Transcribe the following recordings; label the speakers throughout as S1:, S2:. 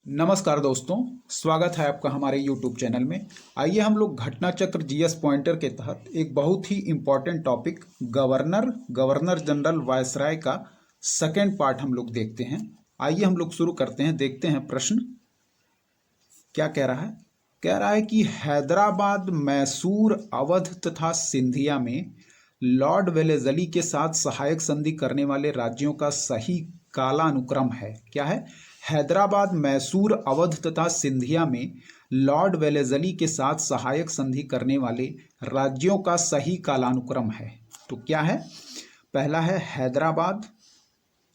S1: नमस्कार दोस्तों, स्वागत है आपका हमारे YouTube चैनल में। आइए हम लोग घटना चक्र जीएस पॉइंटर के तहत एक बहुत ही important topic governor general viceroy का सेकेंड पार्ट हम लोग देखते हैं। आइए हम लोग शुरू करते हैं। देखते हैं प्रश्न क्या कह रहा है। कह रहा है कि हैदराबाद, मैसूर, अवध तथा सिंधिया में लॉर्ड वेलेजली के साथ सहायक संधि करने वाले राज्यों का सही कालानुक्रम है। क्या है? हैदराबाद, मैसूर, अवध तथा सिंधिया में लॉर्ड वेलेजली के साथ सहायक संधि करने वाले राज्यों का सही कालानुक्रम है। तो क्या है? पहला है हैदराबाद,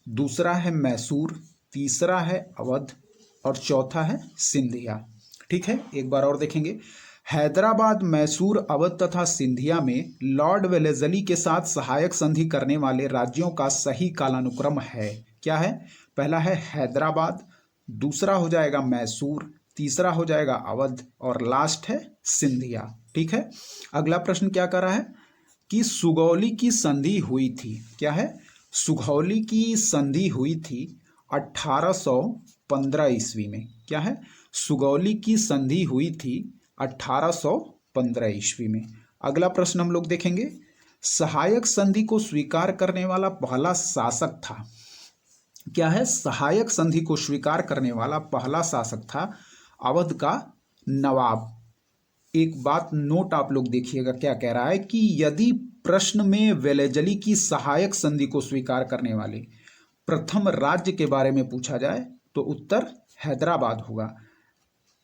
S1: दूसरा है मैसूर, तीसरा है अवध और चौथा है सिंधिया। ठीक है, एक बार और देखेंगे। हैदराबाद, मैसूर, अवध तथा सिंधिया में लॉर्ड वेलेजली के साथ सहायक संधि करने वाले राज्यों का सही कालानुक्रम है। क्या है? पहला है हैदराबाद, दूसरा हो जाएगा मैसूर, तीसरा हो जाएगा अवध और लास्ट है सिंधिया। ठीक है, अगला प्रश्न क्या कर रहा है कि सुगौली की संधि हुई थी। क्या है? सुगौली की संधि हुई थी 1815 ईस्वी में। क्या है? सुगौली की संधि हुई थी 1815 ईस्वी में। अगला प्रश्न हम लोग देखेंगे। सहायक संधि को स्वीकार करने वाला पहला शासक था। क्या है? सहायक संधि को स्वीकार करने वाला पहला शासक था अवध का नवाब। एक बात नोट आप लोग देखिएगा, क्या कह रहा है कि यदि प्रश्न में वेलेजली की सहायक संधि को स्वीकार करने वाले प्रथम राज्य के बारे में पूछा जाए तो उत्तर हैदराबाद होगा।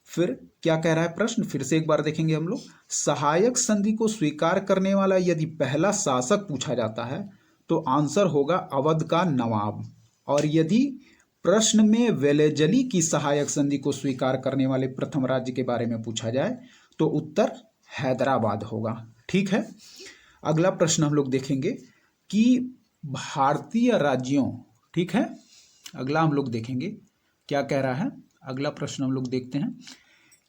S1: फिर क्या कह रहा है प्रश्न, फिर से एक बार देखेंगे हम लोग। सहायक संधि को स्वीकार करने वाला यदि पहला शासक पूछा जाता है तो आंसर होगा अवध का नवाब। और यदि प्रश्न में वेलेजली की सहायक संधि को स्वीकार करने वाले प्रथम राज्य के बारे में पूछा जाए तो उत्तर हैदराबाद होगा। ठीक है, अगला प्रश्न हम लोग देखेंगे कि भारतीय राज्यों, ठीक है, अगला हम लोग देखेंगे क्या कह रहा है। अगला प्रश्न हम लोग देखते हैं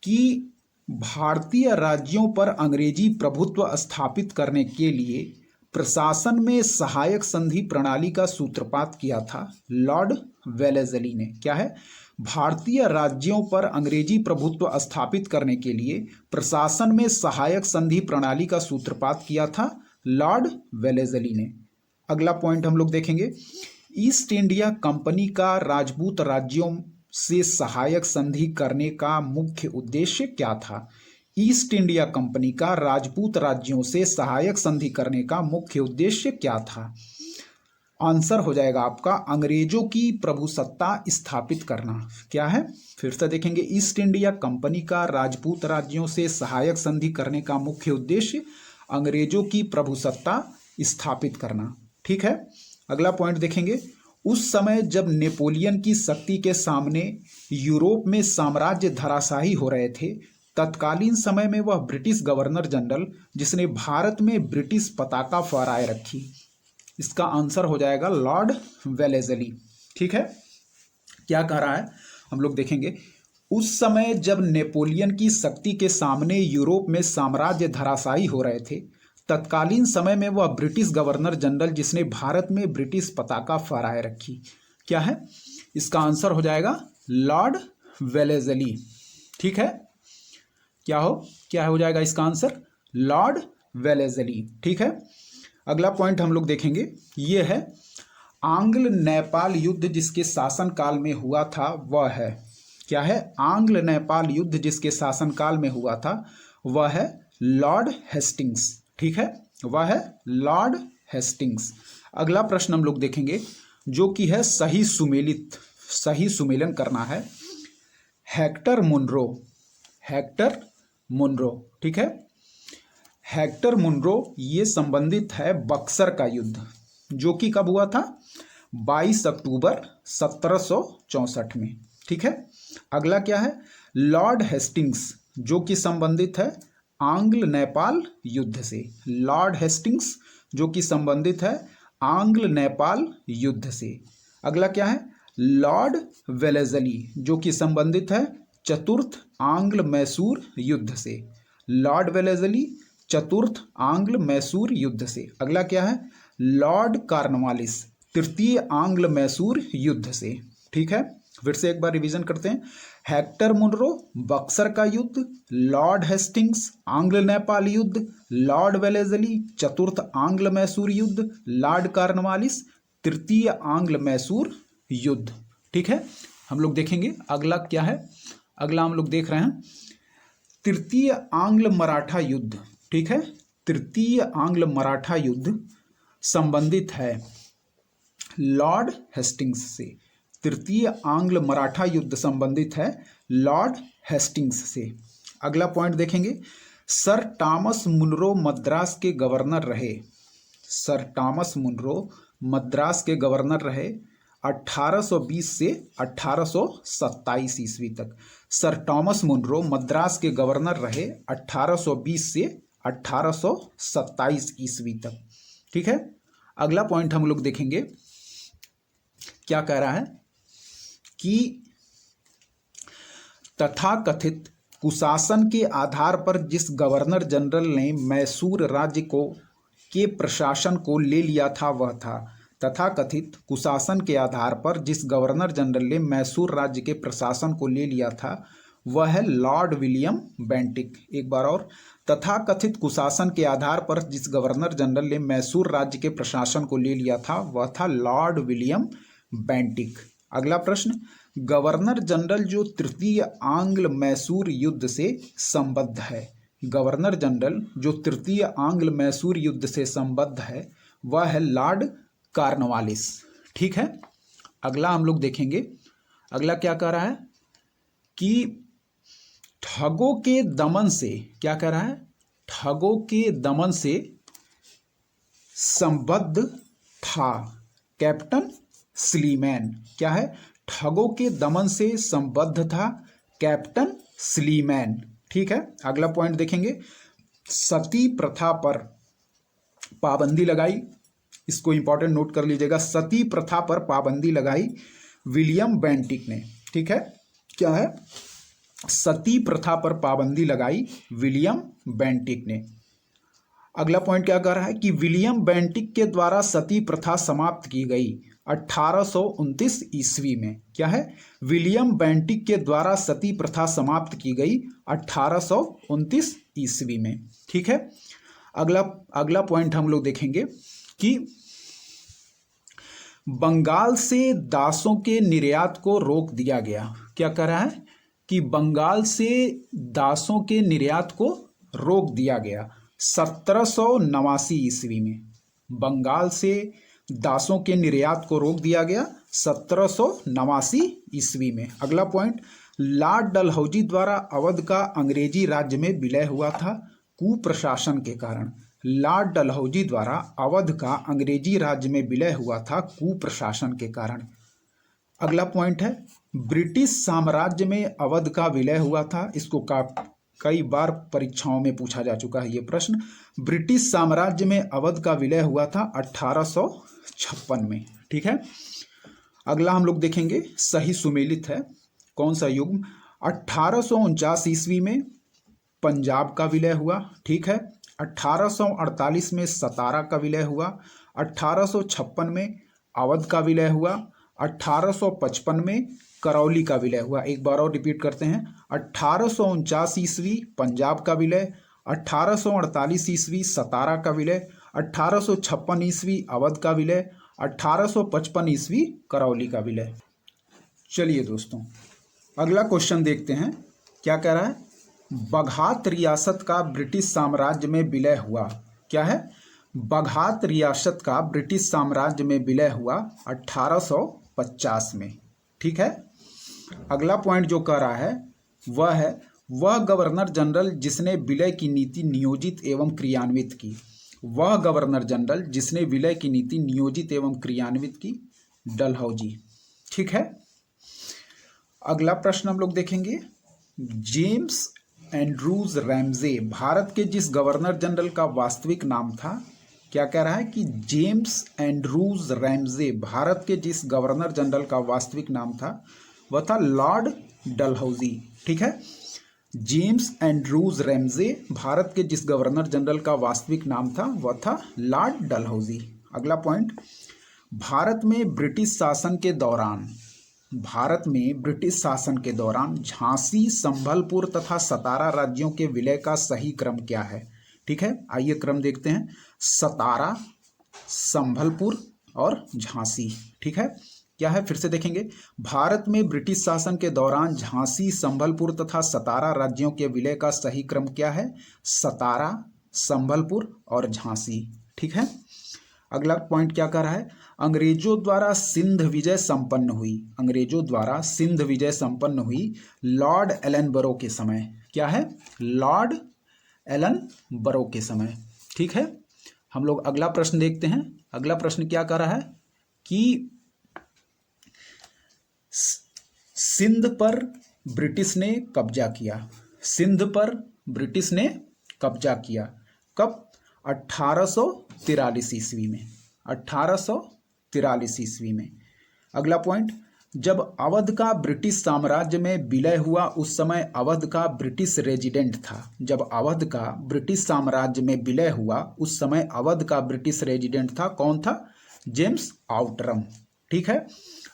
S1: कि भारतीय राज्यों पर अंग्रेजी प्रभुत्व स्थापित करने के लिए प्रशासन में सहायक संधि प्रणाली का सूत्रपात किया था लॉर्ड वेलेजली ने। क्या है? भारतीय राज्यों पर अंग्रेजी प्रभुत्व स्थापित करने के लिए प्रशासन में सहायक संधि प्रणाली का सूत्रपात किया था लॉर्ड वेलेजली ने। अगला पॉइंट हम लोग देखेंगे। ईस्ट इंडिया कंपनी का राजपूत राज्यों से सहायक संधि करने का मुख्य उद्देश्य क्या था? ईस्ट इंडिया कंपनी का राजपूत राज्यों से सहायक संधि करने का मुख्य उद्देश्य क्या था? आंसर हो जाएगा आपका अंग्रेजों की प्रभुसत्ता स्थापित करना। क्या है? फिर से देखेंगे। ईस्ट इंडिया कंपनी का राजपूत राज्यों से सहायक संधि करने का मुख्य उद्देश्य अंग्रेजों की प्रभुसत्ता स्थापित करना। ठीक है, अगला पॉइंट देखेंगे। उस समय जब नेपोलियन की शक्ति के सामने यूरोप में साम्राज्य धराशायी हो रहे थे, तत्कालीन समय में वह ब्रिटिश गवर्नर जनरल जिसने भारत में ब्रिटिश पताका फहराए रखी। इसका आंसर हो जाएगा लॉर्ड वेलेजली। ठीक है, क्या कह रहा है हम लोग देखेंगे। उस समय जब नेपोलियन की शक्ति के सामने यूरोप में साम्राज्य धराशायी हो रहे थे, तत्कालीन समय में वह ब्रिटिश गवर्नर जनरल जिसने भारत में ब्रिटिश पताका फहराए रखी। क्या है? इसका आंसर हो जाएगा लॉर्ड वेलेजली। ठीक है, क्या हो जाएगा इसका आंसर? Lord Wellesley. ठीक है, अगला पॉइंट हम लोग देखेंगे, ये है आंग्ल नेपाल युद्ध जिसके शासनकाल में हुआ था वह है। क्या है? आंग्ल नेपाल युद्ध जिसके शासनकाल में हुआ था वह है लॉर्ड हेस्टिंग्स। ठीक है, वह है लॉर्ड हेस्टिंग्स। अगला प्रश्न हम लोग देखेंगे जो कि है सही सुमेलन करना है। Hector Munro. ठीक है, हेक्टर मुनरो ये संबंधित है बक्सर का युद्ध जो कि कब हुआ था? 22 अक्टूबर 1764 में। ठीक है, अगला क्या है? लॉर्ड हेस्टिंग्स जो कि संबंधित है आंग्ल नेपाल युद्ध से। लॉर्ड हेस्टिंग्स जो कि संबंधित है आंग्ल नेपाल युद्ध से। अगला क्या है? लॉर्ड वेलेजली जो कि संबंधित है चतुर्थ आंग्ल मैसूर युद्ध से। लॉर्ड वेलेजली चतुर्थ आंग्ल मैसूर युद्ध से। अगला क्या है? लॉर्ड कॉर्नवालिस तृतीय आंग्ल मैसूर युद्ध से। ठीक है, फिर से एक बार रिवीजन करते हैं। हेक्टर मुनरो, बक्सर का युद्ध, लॉर्ड हेस्टिंग्स, आंग्ल नेपाल युद्ध, लॉर्ड वेलेजली, चतुर्थ आंग्ल मैसूर युद्ध, लॉर्ड कॉर्नवालिस, तृतीय आंग्ल मैसूर युद्ध। ठीक है, हम लोग देखेंगे अगला क्या है। अगला हम लोग देख रहे हैं तृतीय आंग्ल मराठा युद्ध। ठीक है, तृतीय आंग्ल मराठा युद्ध संबंधित है लॉर्ड हेस्टिंग्स से। तृतीय आंग्ल मराठा युद्ध संबंधित है लॉर्ड हेस्टिंग्स से। अगला पॉइंट देखेंगे, सर टॉमस मुनरो मद्रास के गवर्नर रहे। सर टॉमस मुनरो मद्रास के गवर्नर रहे 1820 से 1827 ईस्वी तक। सर टॉमस मुनरो मद्रास के गवर्नर रहे 1820 से 1827 ईस्वी तक। ठीक है, अगला पॉइंट हम लोग देखेंगे, क्या कह रहा है कि तथाकथित कुशासन के आधार पर जिस गवर्नर जनरल ने मैसूर राज्य के प्रशासन को ले लिया था वह था। तथाकथित कुशासन के आधार पर जिस गवर्नर जनरल ने मैसूर राज्य के प्रशासन को ले लिया था वह है लॉर्ड विलियम बेंटिक। एक बार और, तथाकथित कुशासन के आधार पर जिस गवर्नर जनरल ने मैसूर राज्य के प्रशासन को ले लिया था वह था लॉर्ड विलियम बेंटिक। अगला प्रश्न, गवर्नर जनरल जो तृतीय आंग्ल मैसूर युद्ध से संबद्ध है। गवर्नर जनरल जो तृतीय आंग्ल मैसूर युद्ध से संबद्ध है वह है लॉर्ड कॉर्नवालिस। ठीक है, अगला हम लोग देखेंगे, अगला क्या कह रहा है कि ठगों के दमन से, क्या कह रहा है, ठगों के दमन से संबद्ध था कैप्टन स्लीमैन। क्या है, ठगों के दमन से संबद्ध था कैप्टन स्लीमैन। ठीक है, अगला पॉइंट देखेंगे, सती प्रथा पर पाबंदी लगाई। इसको इंपॉर्टेंट नोट कर लीजिएगा, सती प्रथा पर पाबंदी लगाई विलियम बेंटिक ने। ठीक है, क्या है, सती प्रथा पर पाबंदी लगाई विलियम बेंटिक ने। अगला पॉइंट क्या कह रहा है कि विलियम बेंटिक के द्वारा सती प्रथा समाप्त की गई 1829 ईस्वी में। क्या है, विलियम बेंटिक के द्वारा सती प्रथा समाप्त की गई 1829 ईस्वी में। ठीक है, अगला पॉइंट हम लोग देखेंगे कि बंगाल से दासों के निर्यात को रोक दिया गया। क्या कह रहा है कि बंगाल से दासों के निर्यात को रोक दिया गया 1789 ईस्वी में। बंगाल से दासों के निर्यात को रोक दिया गया 1789 ईस्वी में। अगला पॉइंट, लॉर्ड डलहौजी द्वारा अवध का अंग्रेजी राज्य में विलय हुआ था कुप्रशासन के कारण। लॉर्ड डलहौजी द्वारा अवध का अंग्रेजी राज्य में विलय हुआ था कुप्रशासन के कारण। अगला पॉइंट है, ब्रिटिश साम्राज्य में अवध का विलय हुआ था। इसको कई बार परीक्षाओं में पूछा जा चुका है ये प्रश्न। ब्रिटिश साम्राज्य में अवध का विलय हुआ था 1856 में। ठीक है, अगला हम लोग देखेंगे, सही सुमेलित है कौन सा युग्म। 1849 ईस्वी में पंजाब का विलय हुआ। ठीक है, 1848 में सतारा का विलय हुआ। 1856 में अवध का विलय हुआ। 1855 में करौली का विलय हुआ। एक बार और रिपीट करते हैं, 1849 ईस्वी पंजाब का विलय, 1848 ईस्वी सतारा का विलय, 1856 ईस्वी अवध का विलय, 1855 ईस्वी करौली का विलय। चलिए दोस्तों, अगला क्वेश्चन देखते हैं, क्या कह रहा है, बघात रियासत का ब्रिटिश साम्राज्य में विलय हुआ। क्या है, बघात रियासत का ब्रिटिश साम्राज्य में विलय हुआ 1850 में। ठीक है, अगला पॉइंट जो कह रहा है वह है, वह गवर्नर जनरल जिसने विलय की नीति नियोजित एवं क्रियान्वित की। वह गवर्नर जनरल जिसने विलय की नीति नियोजित एवं क्रियान्वित की, डलहौजी। ठीक है, अगला प्रश्न हम लोग देखेंगे, जेम्स एंड्रूज रैमजे भारत के जिस गवर्नर जनरल का वास्तविक नाम था। क्या कह रहा है कि जेम्स एंड्रूज रैमजे भारत के जिस गवर्नर जनरल का वास्तविक नाम था वह था लॉर्ड डलहौजी। ठीक है, जेम्स एंड्रूज रैमजे भारत के जिस गवर्नर जनरल का वास्तविक नाम था वह था लॉर्ड डलहौजी। अगला पॉइंट, भारत में ब्रिटिश शासन के दौरान भारत में ब्रिटिश शासन के दौरान झांसी, संभलपुर तथा सतारा राज्यों के विलय का सही क्रम क्या है? ठीक है, आइए क्रम देखते हैं। सतारा, संभलपुर और झांसी। ठीक है, क्या है फिर से देखेंगे। भारत में ब्रिटिश शासन के दौरान झांसी, संभलपुर तथा सतारा राज्यों के विलय का सही क्रम क्या है? सतारा, संभलपुर और झांसी। ठीक है, अगला पॉइंट क्या कर रहा है? अंग्रेजों द्वारा सिंध विजय संपन्न हुई। अंग्रेजों द्वारा सिंध विजय संपन्न हुई लॉर्ड एलनबरो के समय। क्या है? लॉर्ड एलनबरो के समय। ठीक है, हम लोग अगला प्रश्न देखते हैं। अगला प्रश्न क्या कर रहा है कि सिंध पर ब्रिटिश ने कब्जा किया। सिंध पर ब्रिटिश ने कब्जा किया कब? 1843 ईस्वी में। 1843 ईस्वी में। अगला पॉइंट, जब अवध का ब्रिटिश साम्राज्य में विलय हुआ उस समय अवध का ब्रिटिश रेजिडेंट था। जब अवध का ब्रिटिश साम्राज्य में विलय हुआ उस समय अवध का ब्रिटिश रेजिडेंट था। कौन था? James Outram. ठीक है,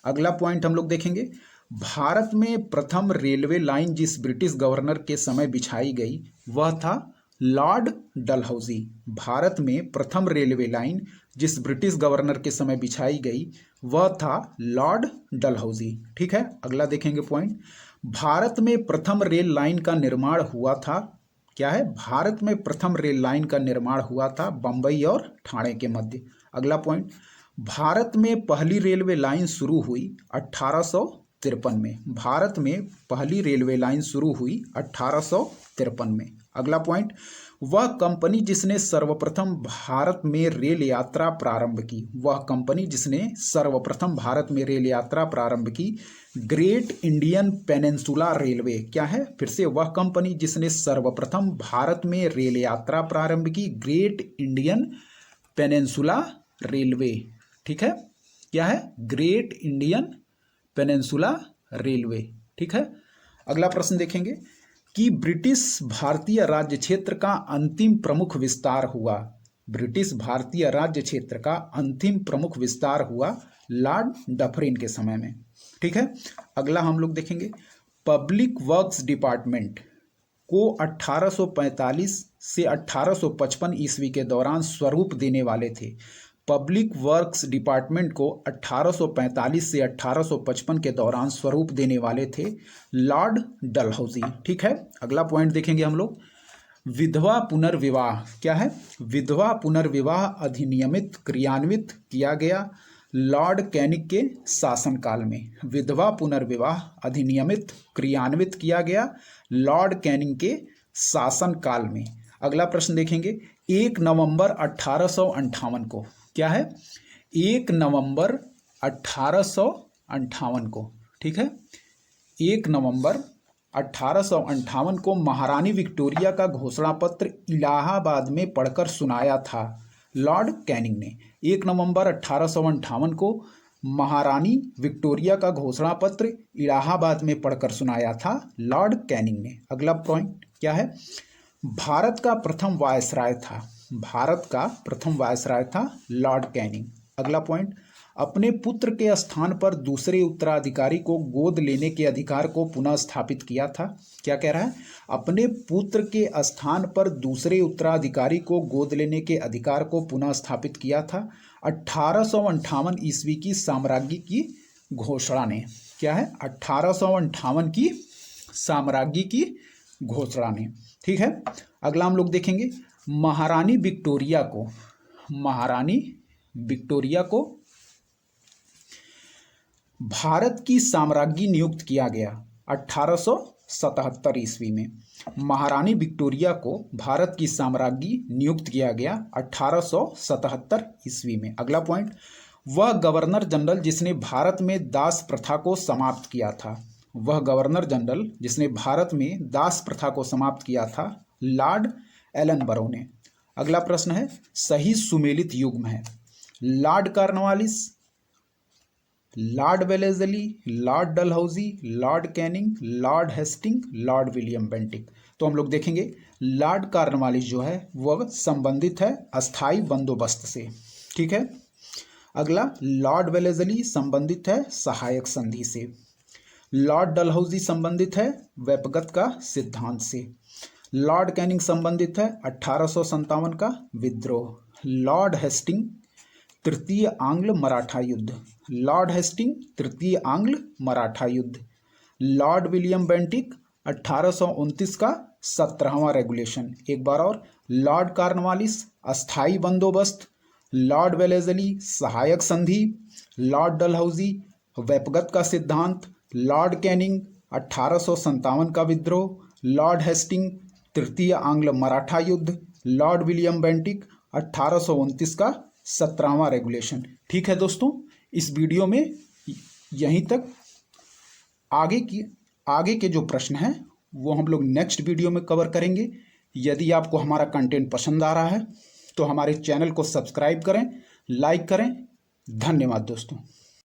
S1: अगला पॉइंट हम लोग देखेंगे। भारत में प्रथम रेलवे लाइन जिस ब्रिटिश गवर्नर के समय बिछाई गई वह था लॉर्ड डलहौजी। भारत में प्रथम रेलवे लाइन जिस ब्रिटिश गवर्नर के समय बिछाई गई वह था लॉर्ड डलहौजी। ठीक है, अगला देखेंगे पॉइंट। भारत में प्रथम रेल लाइन का निर्माण हुआ था। क्या है? भारत में प्रथम रेल लाइन का निर्माण हुआ था बंबई और ठाणे के मध्य। अगला पॉइंट, भारत में पहली रेलवे लाइन शुरू हुई 1853 में। भारत में पहली रेलवे लाइन शुरू हुई 1853 में। अगला पॉइंट, वह कंपनी जिसने सर्वप्रथम भारत में रेल यात्रा प्रारंभ की। वह कंपनी जिसने सर्वप्रथम भारत में रेल यात्रा प्रारंभ की ग्रेट इंडियन पेनिनसुला रेलवे। क्या है? फिर से, वह कंपनी जिसने सर्वप्रथम भारत में रेल यात्रा प्रारंभ की ग्रेट इंडियन पेनिनसुला रेलवे। ठीक है, क्या है? Great Indian peninsula railway. ठीक है, अगला प्रश्न देखेंगे कि ब्रिटिश भारतीय राज्य क्षेत्र का अंतिम प्रमुख विस्तार हुआ। ब्रिटिश भारतीय राज्य क्षेत्र का अंतिम प्रमुख विस्तार हुआ लॉर्ड डफरिन के समय में। ठीक है, अगला हम लोग देखेंगे पब्लिक वर्क्स डिपार्टमेंट को 1845 से 1855 ईस्वी के दौरान स्वरूप देने वाले थे। पब्लिक वर्क्स डिपार्टमेंट को 1845 से 1855 के दौरान स्वरूप देने वाले थे लॉर्ड डलहौजी। ठीक है, अगला पॉइंट देखेंगे हम लोग विधवा पुनर्विवाह। क्या है? विधवा पुनर्विवाह अधिनियमित क्रियान्वित किया गया लॉर्ड कैनिंग के शासनकाल में। विधवा पुनर्विवाह अधिनियमित क्रियान्वित किया गया लॉर्ड कैनिंग के शासनकाल में। अगला प्रश्न देखेंगे 1 नवंबर 1858 को। क्या है? 1 नवंबर 1858 को। ठीक है, 1 नवंबर 1858 को महारानी विक्टोरिया का घोषणा पत्र इलाहाबाद में पढ़कर सुनाया था लॉर्ड कैनिंग ने। 1 नवंबर 1858 को महारानी विक्टोरिया का घोषणा पत्र इलाहाबाद में पढ़कर सुनाया था लॉर्ड कैनिंग ने। अगला पॉइंट क्या है? भारत का प्रथम वायसराय था। भारत का प्रथम वायसराय था लॉर्ड कैनिंग। अगला पॉइंट, अपने पुत्र के स्थान पर दूसरे उत्तराधिकारी को गोद लेने के अधिकार को पुनः स्थापित किया था। क्या कह रहा है? अपने पुत्र के स्थान पर दूसरे उत्तराधिकारी को गोद लेने के अधिकार को पुनः स्थापित किया था 1858 ईस्वी की साम्राज्ञी की घोषणा ने। क्या है? 1858 की साम्राज्ञी की घोषणा ने। ठीक है, अगला हम लोग देखेंगे महारानी विक्टोरिया को भारत की साम्राज्ञी नियुक्त किया गया 1877 ईस्वी में। महारानी विक्टोरिया को भारत की साम्राज्ञी नियुक्त किया गया 1877 ईस्वी में। अगला पॉइंट, वह गवर्नर जनरल जिसने भारत में दास प्रथा को समाप्त किया था। वह गवर्नर जनरल जिसने भारत में दास प्रथा को समाप्त किया था लॉर्ड एलनबरो ने। अगला प्रश्न है सही सुमेलित युग्म है Lord Cornwallis, Lord Wellesley, Lord Dalhousie, Lord Canning, Lord Hasting, Lord William Bentinck. तो हम लोग देखेंगे लॉर्ड कॉर्नवालिस जो है वह संबंधित है अस्थाई बंदोबस्त से। ठीक है, अगला लॉर्ड वेलेस्ली संबंधित है सहायक संधि से। लॉर्ड डलहौजी संबंधित है वेपगत का सिद्धांत से। लॉर्ड कैनिंग संबंधित है 1857 का विद्रोह। लॉर्ड हेस्टिंग तृतीय आंग्ल मराठा युद्ध। लॉर्ड हेस्टिंग तृतीय आंग्ल मराठा युद्ध। लॉर्ड विलियम बेंटिक 1829 का 17वां रेगुलेशन। एक बार और, लॉर्ड कॉर्नवालिस अस्थाई बंदोबस्त। लॉर्ड वेलेजली सहायक संधि। लॉर्ड डलहौजी वेपगत का सिद्धांत। लॉर्ड कैनिंग 1857 का विद्रोह। लॉर्ड हेस्टिंग तृतीय आंग्ल मराठा युद्ध। लॉर्ड विलियम बेंटिक 1829 का 17वां रेगुलेशन। ठीक है दोस्तों, इस वीडियो में यहीं तक। आगे के जो प्रश्न हैं वो हम लोग नेक्स्ट वीडियो में कवर करेंगे। यदि आपको हमारा कंटेंट पसंद आ रहा है तो हमारे चैनल को सब्सक्राइब करें, लाइक करें। धन्यवाद दोस्तों।